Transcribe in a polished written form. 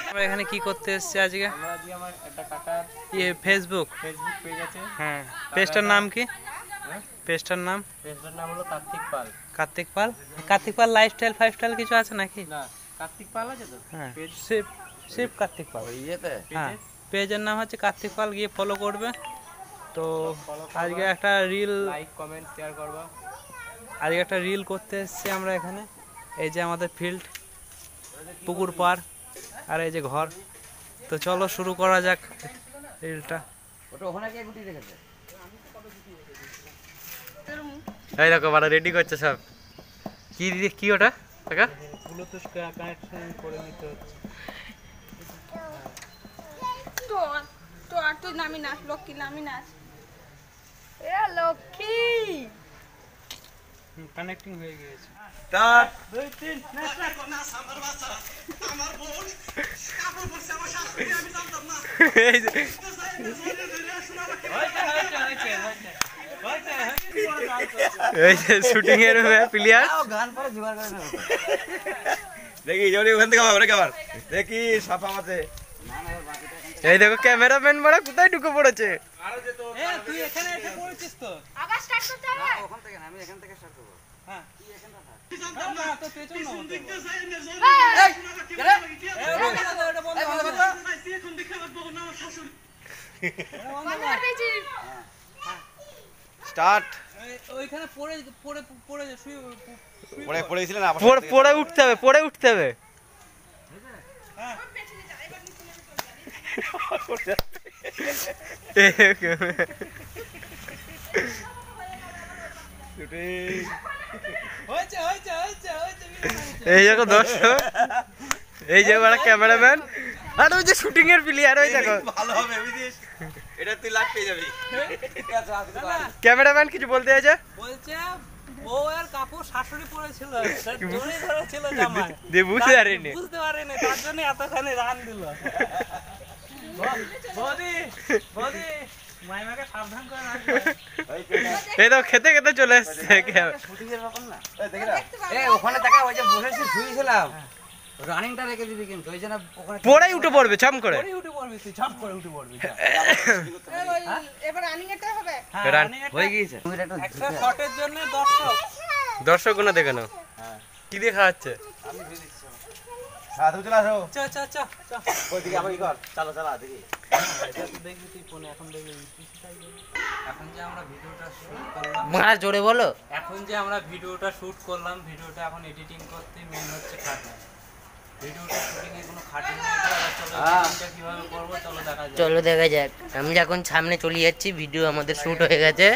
আমরা এখানে কি করতে এসেছি আজকে? আমরা আজকে আমার একটা কাকার ফেসবুক পেজ আছে। হ্যাঁ, পেজটার নাম কি? পেজটার নাম হলো কার্তিক পাল। কার্তিক পাল। কার্তিক পাল লাইফস্টাইল ফাইভস্টাইল কিছু আছে নাকি? না, কার্তিক পাল আছে তো। হ্যাঁ, শিব কার্তিক পাল। হ্যাঁ, পেজের নাম হচ্ছে কার্তিক পাল, গিয়ে ফলো করবে। তো আজকে একটা রিল লাইক কমেন্ট শেয়ার করবা। আজকে একটা রিল করতে এসেছি আমরা এখানে। এই যে আমাদের ফিল্ড, পুকুর পাড়, আর এই যে ঘর। তো চলো শুরু করা যাক রিলটা। এই দেখো বাড়া রেডি করছে সব। কি দিদি কি ওটা কাকা? ব্লুটুথ কানেকশন করে নিতে হচ্ছে। তো আর তুই নামি নাচ, লক্ষ্মী নামি নাচ। এ লক্ষ্মী কানেক্টিং হয়ে গিয়েছে। স্টার্ট। 2 3 নাচ নাচ। আমার বাচ্চা আমার বোন কাপড় পরছে আমার শাশুড়ি, আমি জানতাম না। এই যে এই যে শুটিং এর প্লেয়ার গান পরে জোগাড় করে নেব। দেখি জোরে ওখান থেকে আমরা কেমন দেখি সাফা মাঝে। এই দেখো ক্যামেরাম্যান বড় কোথায় ঢুকে পড়েছে। তুই এখানে এসে পড়েছিস তো। আবার স্টার্ট করতে হবে। ওখান থেকে না, আমি এখান থেকে স্টার্ট করব। হ্যাঁ, তুই এখানটা থাক। না তো পেছন না হতে। স্টার্ট। ওইখানে পড়ে পড়ে পড়ে শুয়ে পড়ে পড়েছিলেন আবার পড়ে উঠতে হবে, পড়ে উঠতে হবে। এই দেখো দর্শক, এই যে বড় ক্যামেরাম্যান আর ওই যে শুটিং এর প্লেয়ার, ওই দেখো ভালো হবে বুঝিস, এটা তুই লাখ পেয়ে যাবি। ক্যামেরাম্যান কিছু বলতে আছে? বলছে বউ আর কাপড় শাশুড়ি পড়েছিল, জড়ি ধরেছিল জামাই। বুঝতে পারিনি, বুঝতে পারেনি, তার জন্য এতখানি রান দিল। বৌদি বৌদি মাইমাকে সাবধান করে রাখবে। এই তো খেতে খেতে চলে এসছে। শুটিং এর ব্যাপার না, এই ওখানে দেখা ওই যে বসেছি শুয়েছিলাম, রানিংটা রেখে দিবি কিন্তু ওই জন্য ওখানে পড়েই উঠে পড়বে ছম করে। পড়েই উঠে পড়বি, তুই ঝাপ করে উঠে পড়বি। এবার রানিং এরটা হবে। রান হয়ে গিয়েছে। একটা শটের জন্য দর্শক গুলো দেখে নাও কি দিয়ে খাওয়াচ্ছে। সাধু চলে আসো। চ চ চ চ ওইদিকে আবার কি কর, চালো চালা দেখি। দেখবি তুই ফোনে, এখন দেখবি। এখন যে আমরা ভিডিওটা শুট করলাম, মারা জোরে বলো। এখন যে আমরা ভিডিওটা শুট করলাম, ভিডিওটা এখন এডিটিং করতে মেন হচ্ছে খাটনি। ভিডিওটা শুটিং এ কোনো খাটনি নেই, চলো এডিটিংটা কিভাবে করব চলো দেখা যাক। চলো দেখা যাক। আমি যখন সামনে চলে যাচ্ছি, ভিডিও আমাদের শুট হয়ে গেছে।